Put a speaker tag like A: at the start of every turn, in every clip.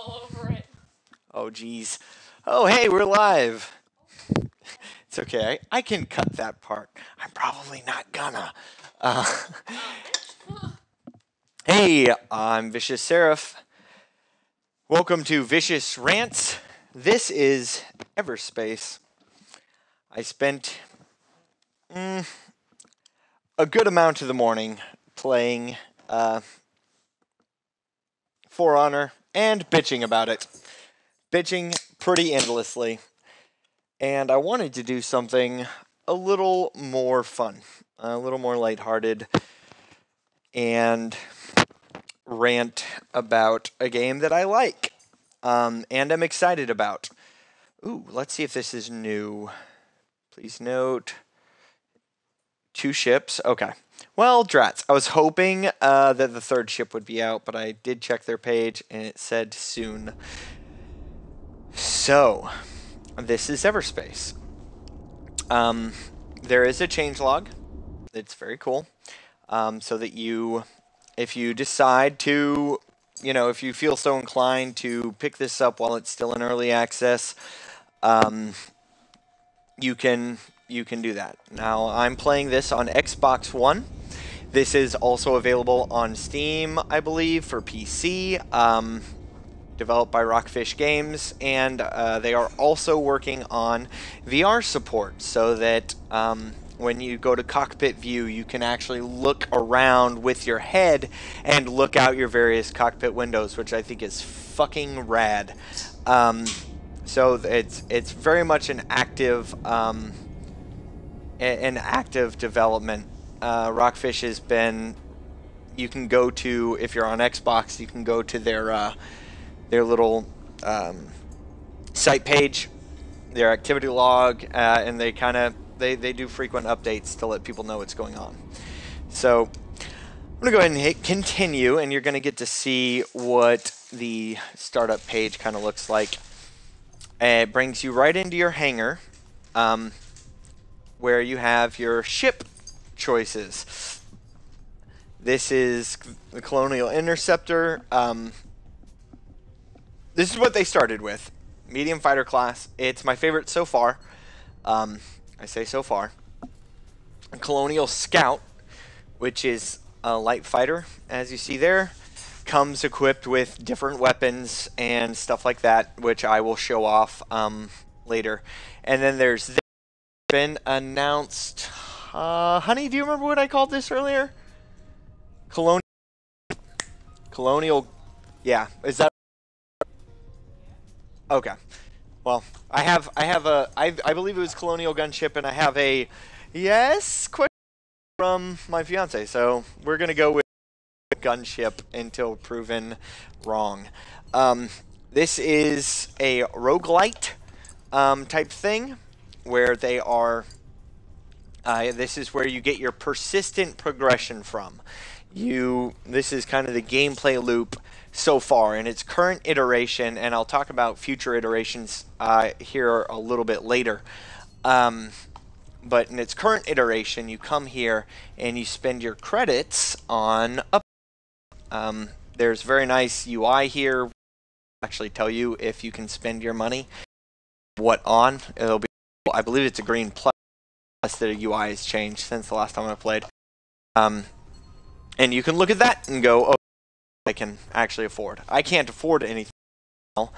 A: all over it.
B: Oh, geez. Oh, hey, we're live. It's okay. I can cut that part. I'm probably not gonna. Hey, I'm Vicious Seraph. Welcome to Vicious Rants. This is Everspace. I spent a good amount of the morning playing For Honor and bitching about it. Bitching pretty endlessly. And I wanted to do something a little more fun, a little more lighthearted, and rant about a game that I like and I'm excited about. Ooh, let's see if this is new. Please note 2 ships. Okay. Well, drats. I was hoping that the 3rd ship would be out, but I did check their page and it said soon. So, this is Everspace. There is a changelog. It's very cool. So that if you decide to, if you feel so inclined to pick this up while it's still in early access, you can do that. Now, I'm playing this on Xbox One. This is also available on Steam, I believe, for PC. Developed by Rockfish Games, and they are also working on VR support so that when you go to cockpit view, you can actually look around with your head and look out your various cockpit windows, which I think is fucking rad. So it's very much an active development. Rockfish has been. You can go to, if you're on Xbox, you can go to their little site page, their activity log, and they do frequent updates to let people know what's going on. So I'm gonna go ahead and hit continue, and you're gonna get to see what the startup page kind of looks like. It brings you right into your hangar, where you have your ship choices. This is the Colonial Interceptor. This is what they started with. Medium fighter class. It's my favorite so far. I say so far. A Colonial Scout, which is a light fighter, as you see there, comes equipped with different weapons and stuff like that, which I will show off later. And then there's this been announced. Honey, do you remember what I called this earlier? Colonial. Yeah, is that? Okay. Well, I believe it was Colonial Gunship, and I have a yes question from my fiance. So we're gonna go with Gunship until proven wrong. This is a roguelite type thing, where they are. This is where you get your persistent progression from. This is kind of the gameplay loop so far in its current iteration, and I'll talk about future iterations here a little bit later. But in its current iteration, you come here and you spend your credits on up. There's very nice UI here. I'll actually tell you if you can spend your money. What on? It'll be. I believe it's a green plus. The UI has changed since the last time I played. And you can look at that and go, oh, I can actually afford. I can't afford anything now.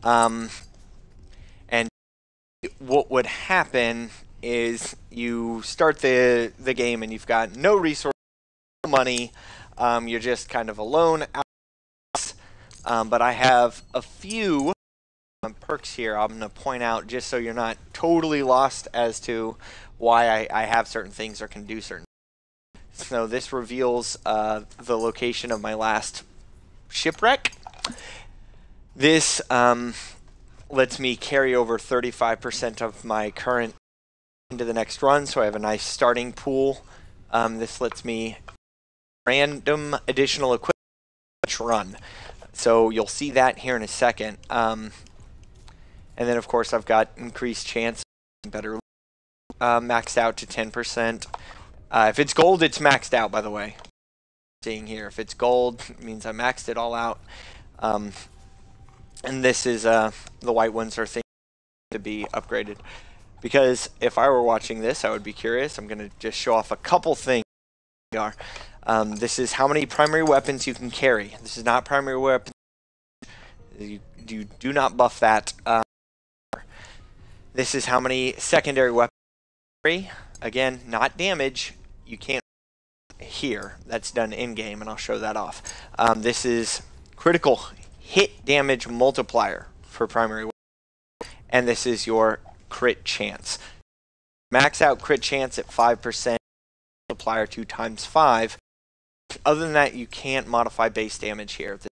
B: And what would happen is you start the game and you've got no resources, no money. You're just kind of alone. But I have a few perks here I'm going to point out just so you're not totally lost as to why I have certain things or can do certain things. So this reveals the location of my last shipwreck. This lets me carry over 35% of my current into the next run, so I have a nice starting pool. This lets me random additional equipment each run. So you'll see that here in a second. And then of course I've got increased chance, better maxed out to 10%. If it's gold, it's maxed out, by the way. Seeing here, if it's gold, it means I maxed it all out. And this is the white ones are things to be upgraded. Because if I were watching this, I would be curious. I'm going to just show off a couple things. This is how many primary weapons you can carry. This is not primary weapons. You do not buff that. This is how many secondary weapons you carry. Again, not damage. You can't here. That's done in-game, and I'll show that off. This is critical hit damage multiplier for primary weapons. And this is your crit chance. Max out crit chance at 5%, multiplier 2 times 5. Other than that, you can't modify base damage here. There's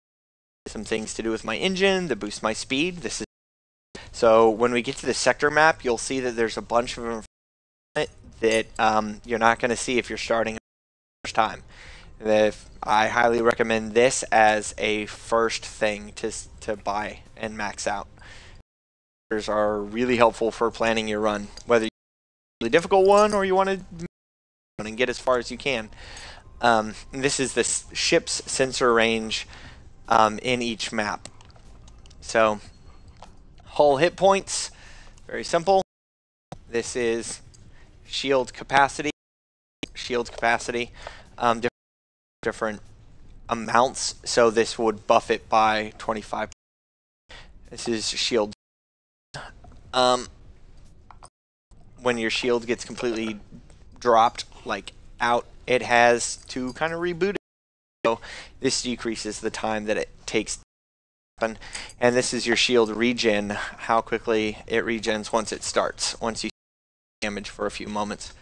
B: some things to do with my engine that boost my speed. This is so when we get to the sector map, you'll see that there's a bunch of them that you're not going to see if you're starting first time. I highly recommend this as a first thing to buy and max out. Are really helpful for planning your run, whether you want a really difficult one or you want to and get as far as you can. This is the ship's sensor range in each map. So hull hit points, very simple. This is shield capacity, different amounts. So this would buff it by 25. This is shield. When your shield gets completely dropped, like out, it has to kind of reboot it. So this decreases the time that it takes to happen. And this is your shield regen, how quickly it regens once it starts, once you damage for a few moments.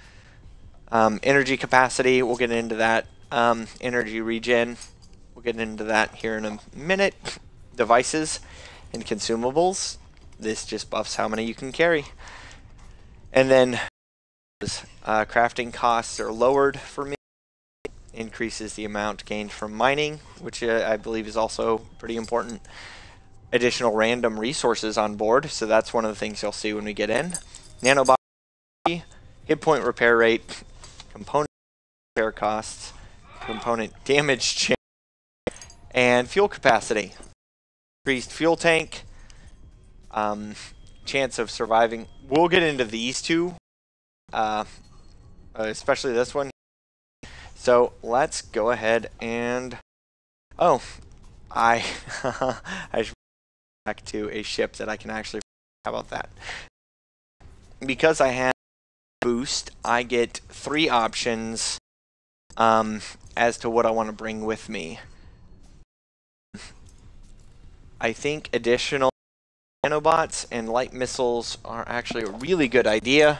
B: Energy capacity, we'll get into that. Energy regen, we'll get into that here in a minute. Devices and consumables. This just buffs how many you can carry. And then crafting costs are lowered for me. Increases the amount gained from mining, which I believe is also pretty important. Additional random resources on board, so that's one of the things you'll see when we get in. Nanobot, hit point repair rate, component repair costs, component damage change, and fuel capacity. Increased fuel tank. Chance of surviving. We'll get into these two, especially this one. So let's go ahead and I should back to a ship that I can actually. How about that? Because I have boost, I get 3 options as to what I want to bring with me. I think additional nanobots and light missiles are actually a really good idea.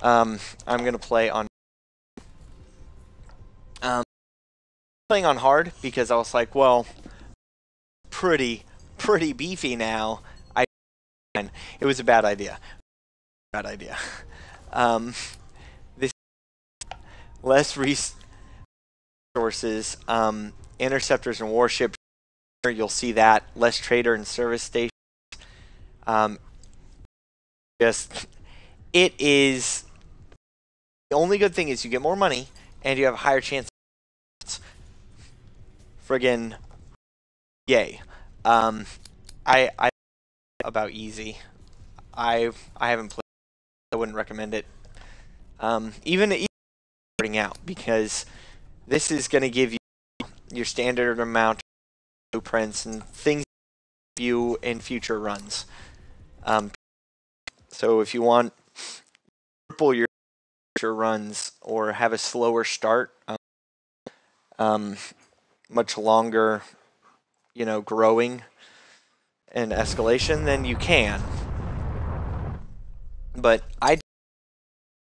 B: I'm going to play on playing on hard because I was like, well, pretty beefy now. It was a bad idea. This less resources, interceptors and warships. You'll see that less trader and service stations. It is the only good thing is you get more money and you have a higher chance. Friggin' yay! I about easy. I haven't played. I wouldn't recommend it. Even starting out because this is going to give you your standard amount of blueprints and things you in future runs. So if you want to triple your future runs or have a slower start, much longer, growing and escalation, then you can. But I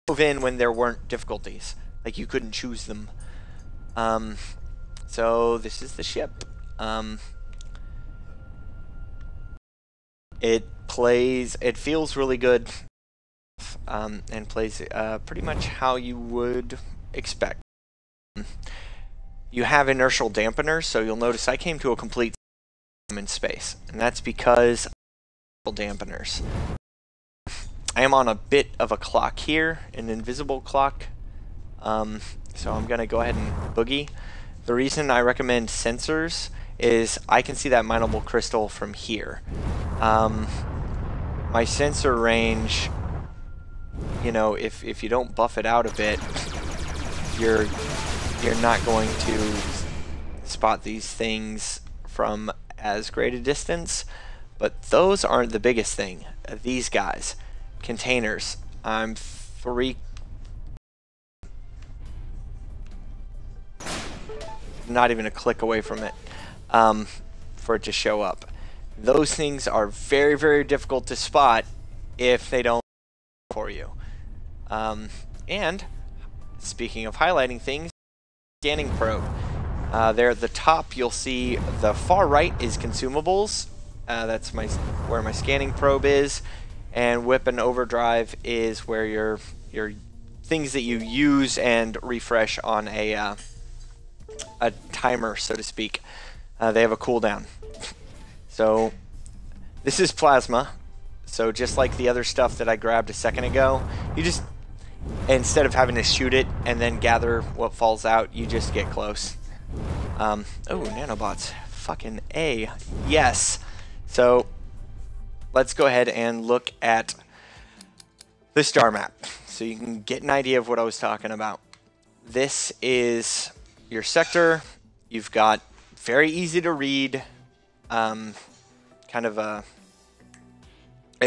B: dove in when there weren't difficulties, like you couldn't choose them. So this is the ship. It feels really good, and plays pretty much how you would expect. You have inertial dampeners, so you'll notice I came to a complete in space, and that's because of dampeners. I am on a bit of a clock here, an invisible clock, so I'm going to go ahead and boogie. The reason I recommend sensors is I can see that mineable crystal from here. My sensor range, you know, if you don't buff it out a bit, you're not going to spot these things from as great a distance. But those aren't the biggest thing. These guys, containers. I'm not even a click away from it for it to show up. Those things are very, very difficult to spot if they don't for you. And speaking of highlighting things, scanning probe. There at the top, you'll see the far right is consumables. That's where my scanning probe is, and whip and overdrive is where your things that you use and refresh on a timer, so to speak. They have a cooldown. So this is plasma. So just like the other stuff that I grabbed a second ago, you just, instead of having to shoot it and then gather what falls out, you just get close. Oh, nanobots. Fucking A. Yes. So let's go ahead and look at the star map so you can get an idea of what I was talking about. This is your sector. You've got very easy to read kind of a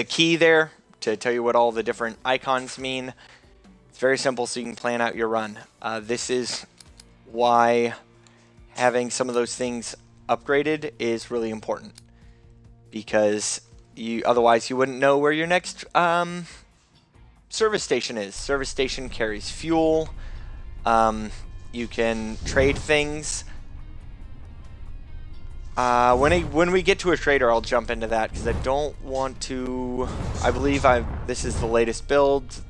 B: key there to tell you what all the different icons mean. It's very simple, so you can plan out your run. This is why having some of those things upgraded is really important, because otherwise you wouldn't know where your next service station is. Service station carries fuel. You can trade things. When we get to a trader, I'll jump into that, because I don't want to. I believe this is the latest build,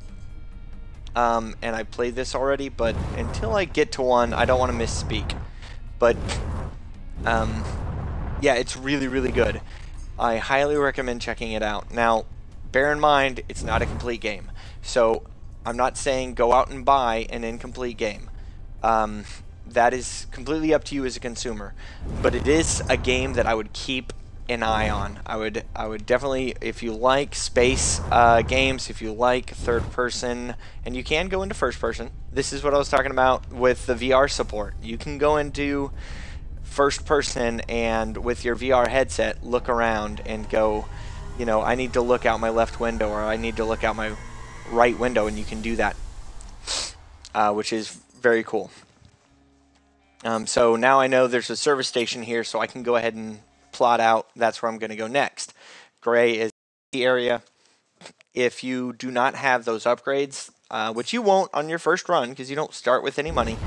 B: and I played this already. But until I get to one, I don't want to misspeak. But yeah, it's really, really good. I highly recommend checking it out. Now, bear in mind, it's not a complete game, so I'm not saying go out and buy an incomplete game. That is completely up to you as a consumer, but it is a game that I would keep an eye on. I would definitely, if you like space games, if you like third person, and you can go into first person. This is what I was talking about with the VR support. You can go into first person and with your VR headset look around and go, you know, I need to look out my left window, or I need to look out my right window, and you can do that, which is very cool. So now I know there's a service station here, so I can go ahead and plot out that's where I'm going to go next. Gray is the area. If you do not have those upgrades, which you won't on your first run because you don't start with any money,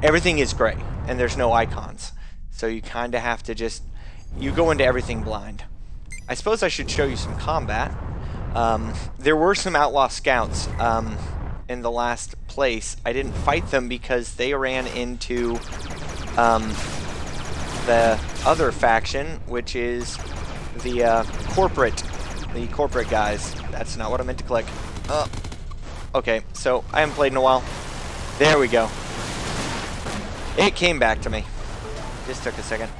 B: everything is gray and there's no icons. So you kind of have to just, you go into everything blind. I suppose I should show you some combat. There were some outlaw scouts in the last place. I didn't fight them because they ran into the other faction, which is the corporate guys. That's not what I meant to click. Okay, so I haven't played in a while. There we go. It came back to me. Just took a second.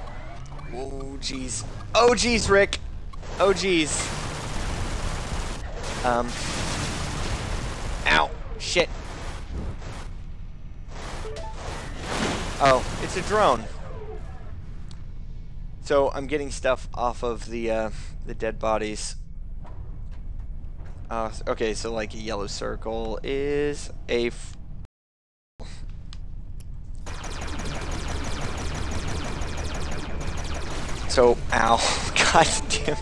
B: Oh jeez. Oh jeez, Rick. Oh jeez. Ow. Shit. Oh, it's a drone. So I'm getting stuff off of the dead bodies. Okay, so like a yellow circle is a. So, ow. God damn.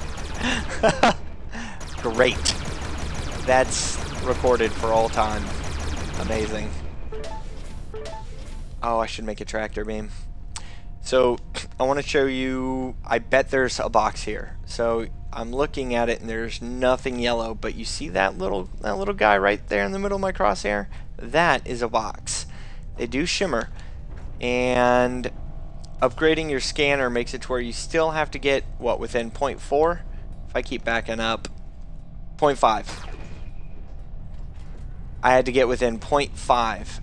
B: Great. That's recorded for all time. Amazing. Oh, I should make a tractor beam. So, I want to show you, I bet there's a box here. So, I'm looking at it and there's nothing yellow, but you see that little guy right there in the middle of my crosshair? That is a box. They do shimmer. And upgrading your scanner makes it to where you still have to get, what, within 0.4? If I keep backing up, 0.5. I had to get within 0.5.